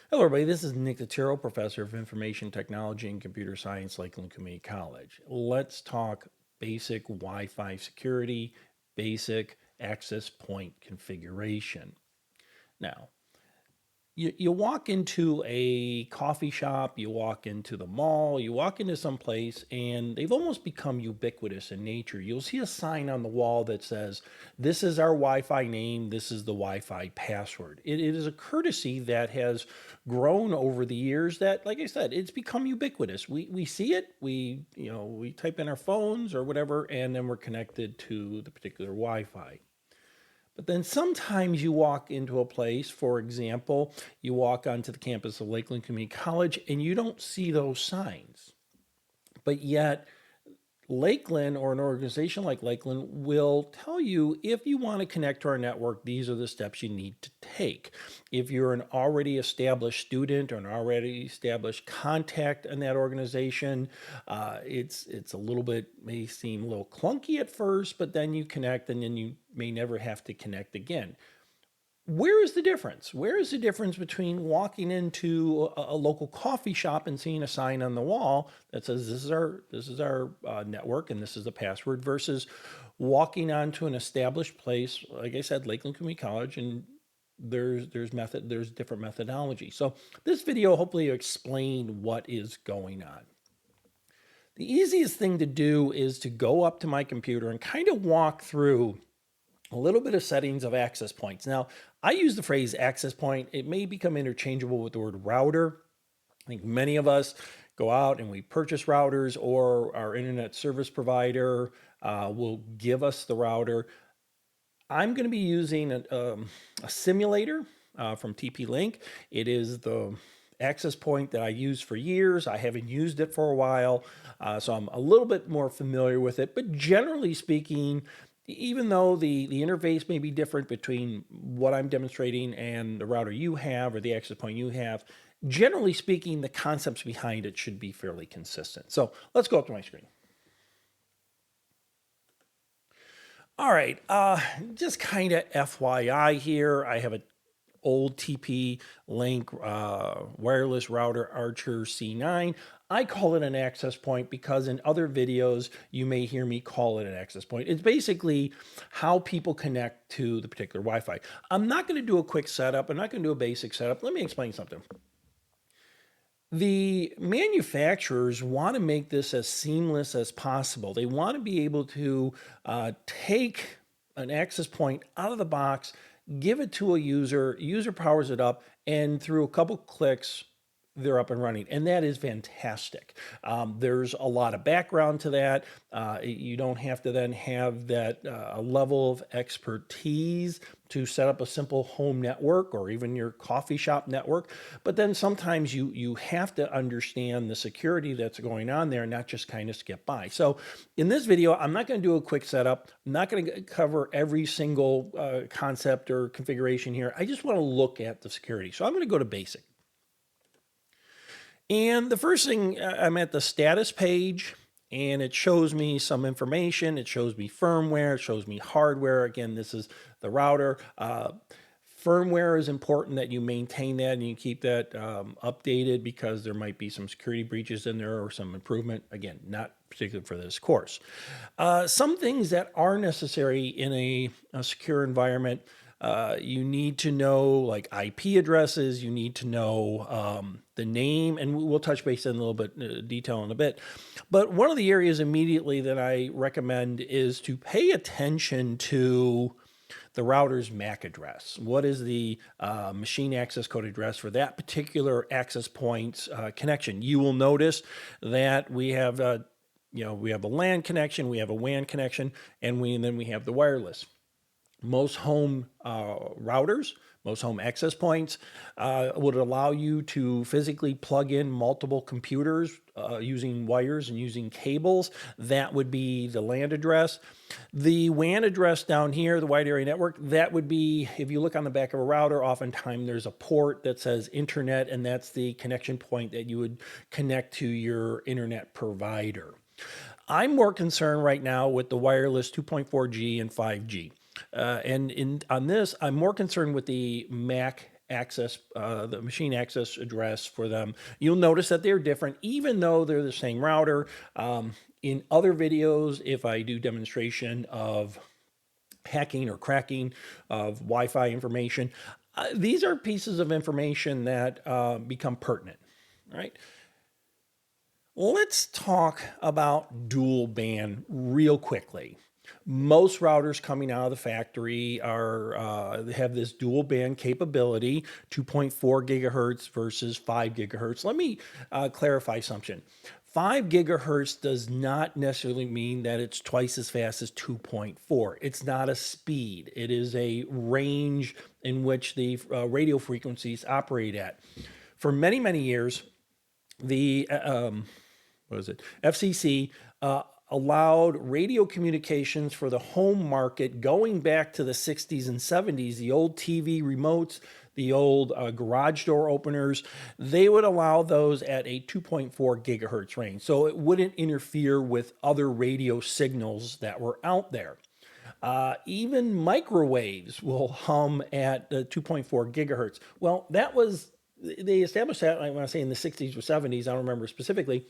Hello, everybody. This is Nick Tiro, Professor of Information Technology and Computer Science, Lakeland Community College. Let's talk basic Wi-Fi security, basic access point configuration. Now, you walk into a coffee shop, you walk into the mall, you walk into some place, and they've almost become ubiquitous in nature. You'll see a sign on the wall that says, "This is our Wi-Fi name, this is the Wi-Fi password." It is a courtesy that has grown over the years that, like I said, it's become ubiquitous. We see it, we type in our phones or whatever, and then we're connected to the particular Wi-Fi. But then sometimes you walk into a place, for example, you walk onto the campus of Lakeland Community College and you don't see those signs. But yet, Lakeland or an organization like Lakeland will tell you if you want to connect to our network, these are the steps you need to take. If you're an already established student or an already established contact in that organization, it's a little bit, may seem a little clunky at first, but then you connect and then you may never have to connect again. Where is the difference? Where is the difference between walking into a local coffee shop and seeing a sign on the wall that says this is our network and this is the password versus walking onto an established place, like I said, Lakeland Community College, and there's different methodology. So this video hopefully explain what is going on. The easiest thing to do is to go up to my computer and kind of walk through a little bit of settings of access points. Now, I use the phrase access point. It may become interchangeable with the word router. I think many of us go out and we purchase routers, or our internet service provider will give us the router. I'm going to be using a simulator from TP-Link. It is the access point that I used for years. I haven't used it for a while, so I'm a little bit more familiar with it. But generally speaking, even though the interface may be different between what I'm demonstrating and the router you have or the access point you have, generally speaking, the concepts behind it should be fairly consistent. So let's go up to my screen. All right, just kind of FYI here, I have an old TP-Link wireless router Archer C9. I call it an access point because in other videos, you may hear me call it an access point. It's basically how people connect to the particular Wi-Fi. I'm not going to do a quick setup. I'm not going to do a basic setup. Let me explain something. The manufacturers want to make this as seamless as possible. They want to be able to take an access point out of the box, give it to a user powers it up, and through a couple clicks, they're up and running. And that is fantastic. There's a lot of background to that. You don't have to then have that level of expertise to set up a simple home network or even your coffee shop network. But then sometimes you have to understand the security that's going on there and not just kind of skip by. So in this video, I'm not going to do a quick setup. I'm not going to cover every single concept or configuration here. I just want to look at the security. So I'm going to go to basic. And the first thing, I'm at the status page, and it shows me some information. It shows me firmware. It shows me hardware. Again, this is the router. Firmware is important that you maintain that and you keep that updated because there might be some security breaches in there or some improvement. Again, not particularly for this course. Some things that are necessary in a secure environment. You need to know like IP addresses, you need to know the name, and we'll touch base in a little bit detail in a bit. But one of the areas immediately that I recommend is to pay attention to the router's MAC address. What is the machine access code address for that particular access point's connection? You will notice that we have we have a LAN connection, we have a WAN connection, and then we have the wireless. Most home routers, most home access points would allow you to physically plug in multiple computers using wires and using cables. That would be the LAN address. The WAN address down here, the wide area network, that would be, if you look on the back of a router, oftentimes there's a port that says internet, and that's the connection point that you would connect to your internet provider. I'm more concerned right now with the wireless 2.4G and 5G. On this, I'm more concerned with the MAC the machine access address for them. You'll notice that they're different, even though they're the same router. In other videos, if I do demonstration of hacking or cracking of Wi-Fi information, these are pieces of information that become pertinent, right? Let's talk about dual band real quickly. Most routers coming out of the factory have this dual band capability, 2.4 gigahertz versus 5 gigahertz. Let me clarify something. 5 gigahertz does not necessarily mean that it's twice as fast as 2.4. It's not a speed. It is a range in which the radio frequencies operate at. For many, many years, the FCC allowed radio communications for the home market going back to the 60s and 70s, the old TV remotes, the old garage door openers. They would allow those at a 2.4 gigahertz range. So it wouldn't interfere with other radio signals that were out there. Even microwaves will hum at 2.4 gigahertz. Well, they established that, I want to say in the 60s or 70s, I don't remember specifically.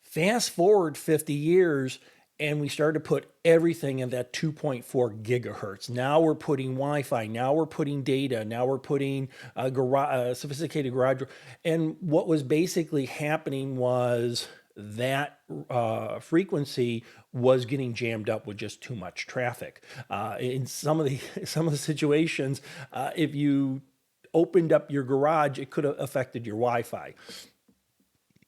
Fast forward 50 years, and we started to put everything in that 2.4 gigahertz. Now we're putting Wi-Fi. Now we're putting data. Now we're putting sophisticated garage. And what was basically happening was that frequency was getting jammed up with just too much traffic. In some of the situations, if you opened up your garage, it could have affected your Wi-Fi.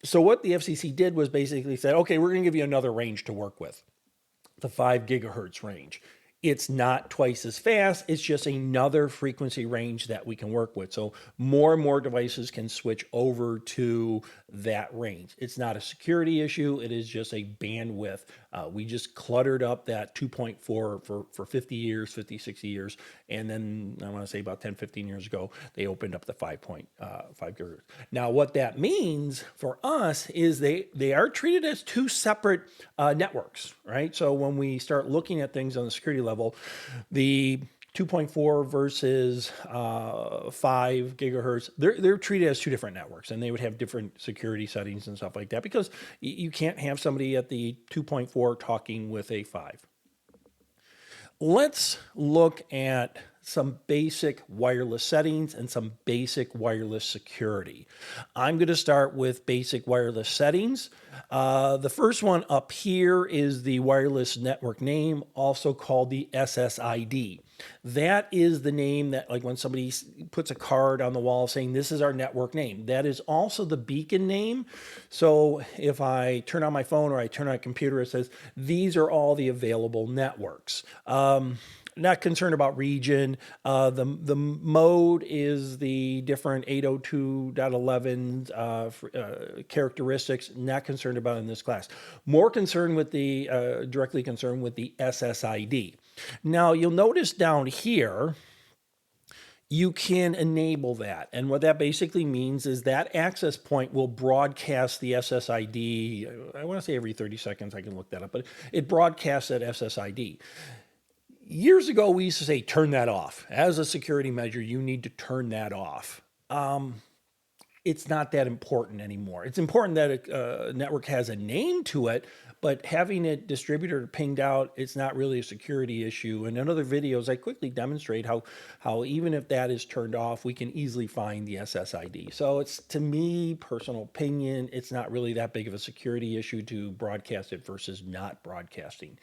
So what the FCC did was basically said, okay, we're going to give you another range to work with, the 5 gigahertz range. It's not twice as fast. It's just another frequency range that we can work with. So more and more devices can switch over to that range. It's not a security issue. It is just a bandwidth. We just cluttered up that 2.4 for 50 years, 50, 60 years. And then I want to say about 10, 15 years ago, they opened up the 5.5 gigahertz. Now, what that means for us is they are treated as two separate networks, right? So when we start looking at things on the security level, the 2.4 versus 5 gigahertz, they're treated as two different networks, and they would have different security settings and stuff like that, because you can't have somebody at the 2.4 talking with a 5. Let's look at some basic wireless settings and some basic wireless security. I'm going to start with basic wireless settings. The first one up here is the wireless network name, also called the SSID. That is the name that, like when somebody puts a card on the wall saying this is our network name, that is also the beacon name. So if I turn on my phone or I turn on a computer, it says these are all the available networks. Not concerned about region. The mode is the different 802.11 characteristics. Not concerned about in this class. More concerned with directly concerned with the SSID. Now you'll notice down here, you can enable that. And what that basically means is that access point will broadcast the SSID. I want to say every 30 seconds, I can look that up, but it broadcasts that SSID. Years ago, we used to say, turn that off. As a security measure, you need to turn that off. It's not that important anymore. It's important that a network has a name to it, but having it distributed or pinged out, it's not really a security issue. And in other videos, I quickly demonstrate how even if that is turned off, we can easily find the SSID. So it's, to me, personal opinion, it's not really that big of a security issue to broadcast it versus not broadcasting.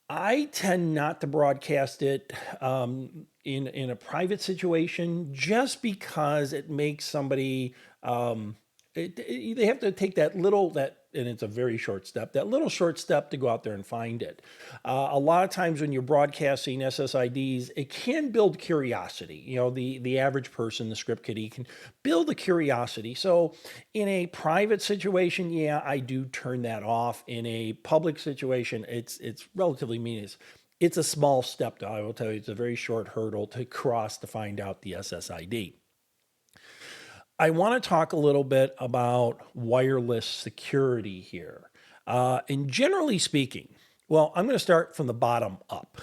I tend not to broadcast it in a private situation, just because it makes somebody they have to take and it's a very short step, that little short step to go out there and find it. A lot of times when you're broadcasting SSIDs, it can build curiosity. You know, the average person, the script kiddie, can build a curiosity. So in a private situation, yeah, I do turn that off. In a public situation, it's relatively meaningless. It's a small step, though. I will tell you, it's a very short hurdle to cross to find out the SSID. I want to talk a little bit about wireless security here. And generally speaking, well, I'm going to start from the bottom up.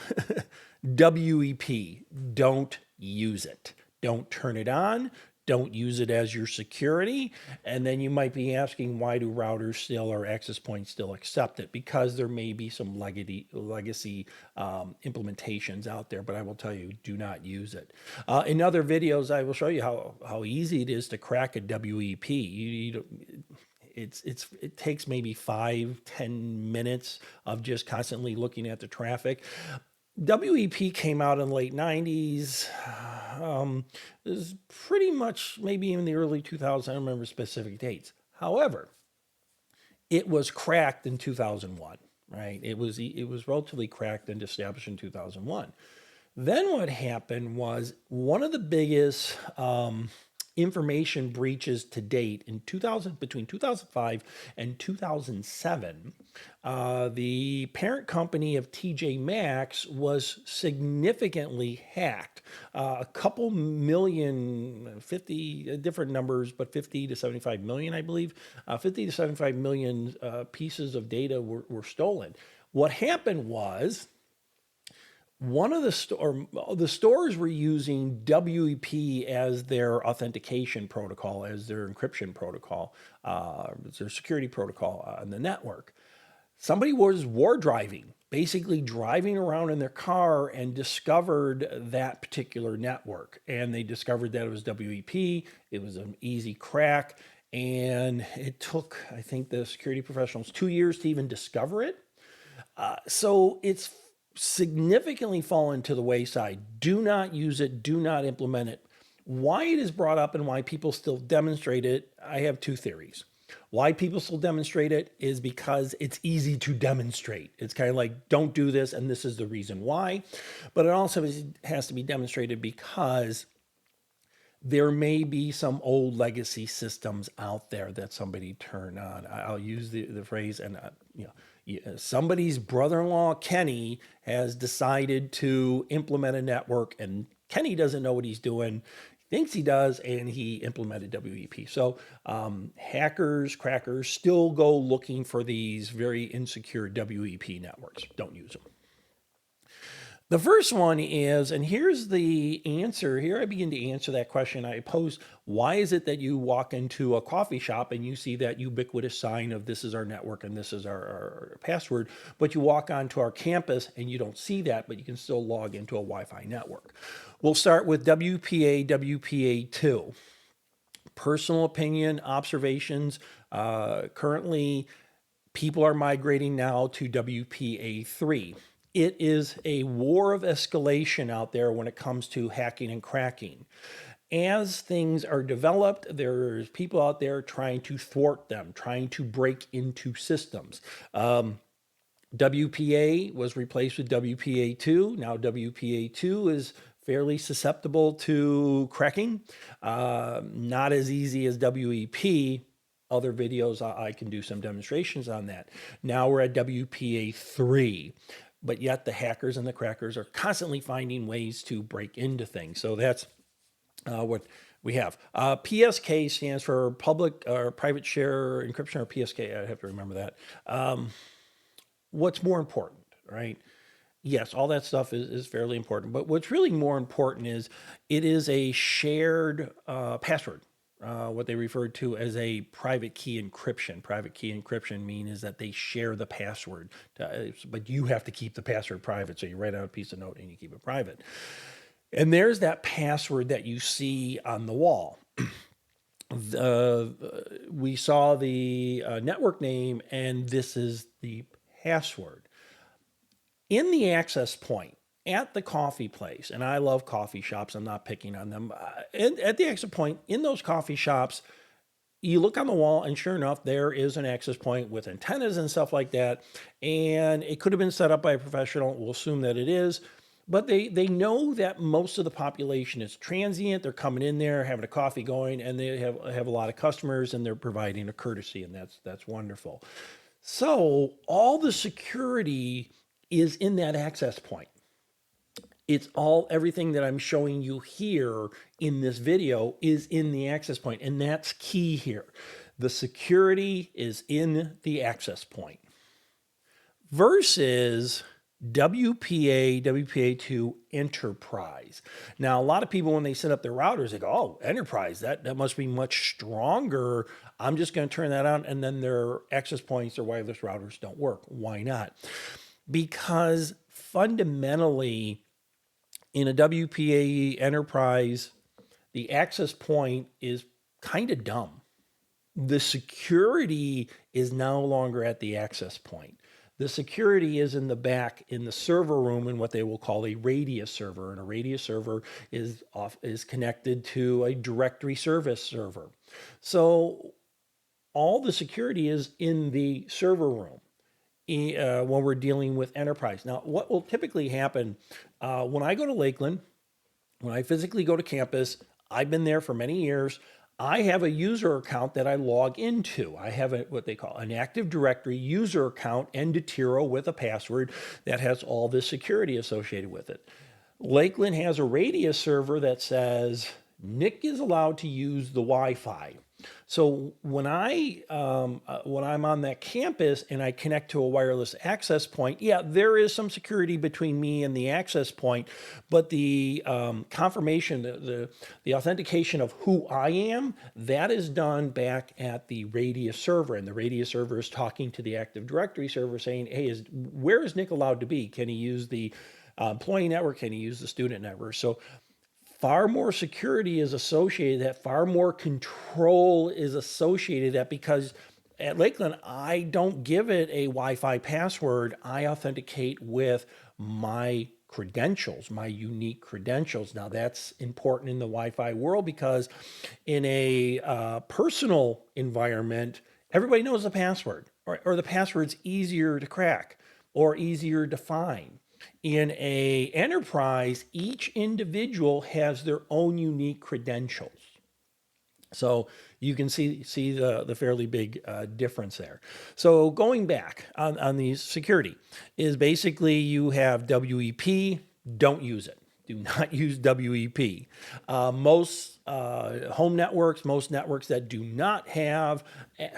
WEP, don't use it. Don't turn it on. Don't use it as your security. And then you might be asking, why do routers still or access points still accept it? Because there may be some legacy implementations out there, but I will tell you, do not use it. In other videos, I will show you how easy it is to crack a WEP. It takes maybe 5-10 minutes of just constantly looking at the traffic. WEP came out in the late 90s. This is pretty much maybe in the early 2000s. I don't remember specific dates. However, it was cracked in 2001, right? It was relatively cracked and established in 2001. Then what happened was one of the biggest information breaches to date in between 2005 and 2007. The parent company of TJ Maxx was significantly hacked. A couple million, 50 different numbers, but 50 to 75 million, I believe. 50 to 75 million pieces of data were stolen. What happened was, one of the stores were using WEP as their authentication protocol, as their encryption protocol, their security protocol on the network. Somebody was war driving, basically driving around in their car and discovered that particular network. And they discovered that it was WEP. It was an easy crack. And it took, I think, the security professionals 2 years to even discover it. So it's significantly fallen to the wayside. Do not use it. Do not implement it. Why it is brought up and why people still demonstrate it, I have two theories. Why people still demonstrate it is because it's easy to demonstrate. It's kind of like, don't do this, and this is the reason why. But it also has to be demonstrated because there may be some old legacy systems out there that somebody turned on. I'll use the phrase, and somebody's brother-in-law, Kenny, has decided to implement a network, and Kenny doesn't know what he's doing. He thinks he does, and he implemented WEP. So hackers, crackers still go looking for these very insecure WEP networks. Don't use them. The first one is, and here's the answer. Here I begin to answer that question I posed. Why is it that you walk into a coffee shop and you see that ubiquitous sign of this is our network and this is our password, but you walk onto our campus and you don't see that, but you can still log into a Wi-Fi network? We'll start with WPA, WPA2. Personal opinion, observations. Currently, people are migrating now to WPA3. It is a war of escalation out there when it comes to hacking and cracking. As things are developed, there's people out there trying to thwart them, trying to break into systems. WPA was replaced with WPA2. Now WPA2 is fairly susceptible to cracking. Not as easy as WEP. Other videos, I can do some demonstrations on that. Now we're at WPA3. But yet the hackers and the crackers are constantly finding ways to break into things. So that's what we have. PSK stands for public or private share encryption, or PSK. I have to remember that. What's more important, right? Yes, all that stuff is fairly important. But what's really more important is it is a shared password. What they refer to as a private key encryption. Private key encryption means that they share the password, but you have to keep the password private. So you write out a piece of note and you keep it private. And there's that password that you see on the wall. We saw the network name, and this is the password. In the access point, at the coffee place, and I love coffee shops, I'm not picking on them, at the access point, in those coffee shops, you look on the wall, and sure enough, there is an access point with antennas and stuff like that, and it could have been set up by a professional. We'll assume that it is, but they know that most of the population is transient. They're coming in there, having a coffee going, and they have a lot of customers, and they're providing a courtesy, and that's wonderful. So all the security is in that access point. It's everything that I'm showing you here in this video is in the access point, and that's key here. The security is in the access point versus WPA, WPA2 Enterprise. Now, a lot of people, when they set up their routers, they go, oh, Enterprise, that must be much stronger. I'm just going to turn that on, and then their access points or wireless routers don't work. Why not? Because fundamentally, in a WPA Enterprise, the access point is kind of dumb. The security is no longer at the access point. The security is in the back in the server room in what they will call a radius server. And a radius server is connected to a directory service server. So all the security is in the server room when we're dealing with enterprise. Now, what will typically happen when I go to Lakeland, when I physically go to campus, I've been there for many years. I have a user account that I log into. I have what they call an Active Directory user account and Datiro with a password that has all the security associated with it. Lakeland has a radius server that says Nick is allowed to use the Wi-Fi. So when I'm on that campus and I connect to a wireless access point, yeah, there is some security between me and the access point, but the confirmation, the authentication of who I am, that is done back at the radius server, and the radius server is talking to the Active Directory server saying, hey, where is Nick allowed to be? Can he use the employee network? Can he use the student network? So far more security is associated that, far more control is associated that, because at Lakeland, I don't give it a Wi-Fi password. I authenticate with my credentials, my unique credentials. Now that's important in the Wi-Fi world because in a personal environment, everybody knows the password, or the password's easier to crack or easier to find. In a enterprise, each individual has their own unique credentials. So you can see the fairly big difference there. So going back on the security is basically you have WEP, don't use it. Do not use WEP. Most home networks, most networks that do not have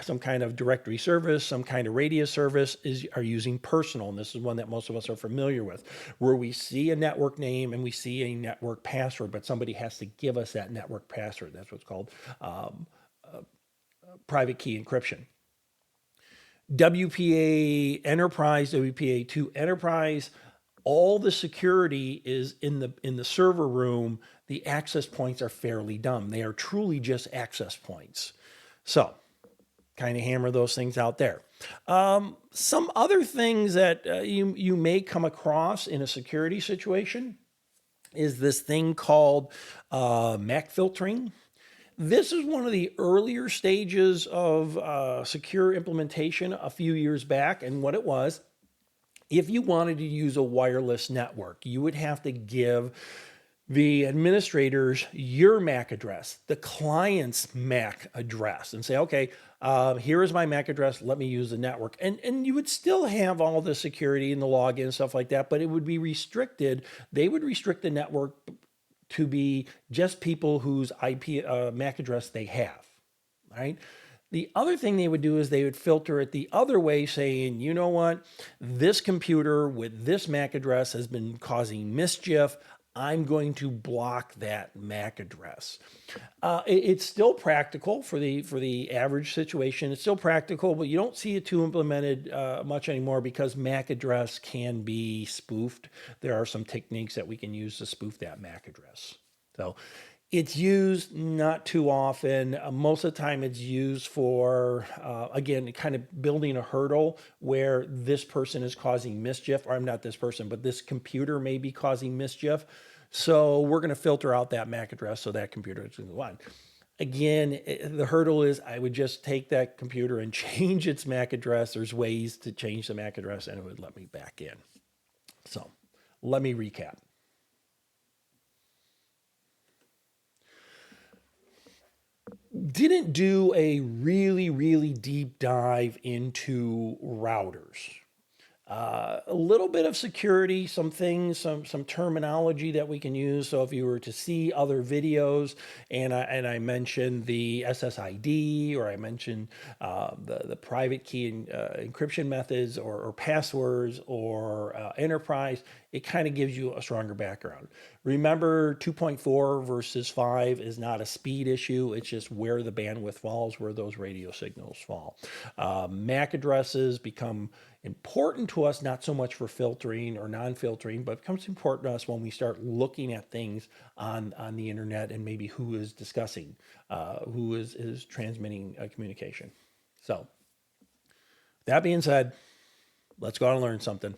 some kind of directory service, some kind of radius service are using personal. And this is one that most of us are familiar with, where we see a network name and we see a network password, but somebody has to give us that network password. That's what's called private key encryption. WPA Enterprise, WPA2 Enterprise, all the security is in the server room. The access points are fairly dumb. They are truly just access points. So kind of hammer those things out there. Some other things that you may come across in a security situation is this thing called MAC filtering. This is one of the earlier stages of secure implementation a few years back. And what it was, if you wanted to use a wireless network, you would have to give the administrators your MAC address, the client's MAC address, and say, okay, here is my MAC address, let me use the network. And you would still have all the security and the login and stuff like that, but it would be restricted. They would restrict the network to be just people whose IP MAC address they have, right? The other thing they would do is they would filter it the other way, saying, you know what, this computer with this MAC address has been causing mischief. I'm going to block that MAC address. It's still practical for the average situation. It's still practical, but you don't see it too implemented much anymore because MAC address can be spoofed. There are some techniques that we can use to spoof that MAC address. So it's used not too often. Most of the time it's used for, again, kind of building a hurdle where this person is causing mischief, or I'm not this person, but this computer may be causing mischief. So we're going to filter out that MAC address so that computer is going to go on. Again, the hurdle is I would just take that computer and change its MAC address. There's ways to change the MAC address and it would let me back in. So let me recap. Didn't do a really, really deep dive into routers. A little bit of security, some things, some terminology that we can use. So if you were to see other videos, and I mentioned the SSID, or I mentioned the private key encryption methods, or passwords, or enterprise, it kind of gives you a stronger background. Remember, 2.4 versus 5 is not a speed issue. It's just where the bandwidth falls, where those radio signals fall. MAC addresses become important to us, not so much for filtering or non-filtering, but becomes important to us when we start looking at things on the internet, and maybe who is discussing, who is transmitting communication. So that being said, let's go out and learn something.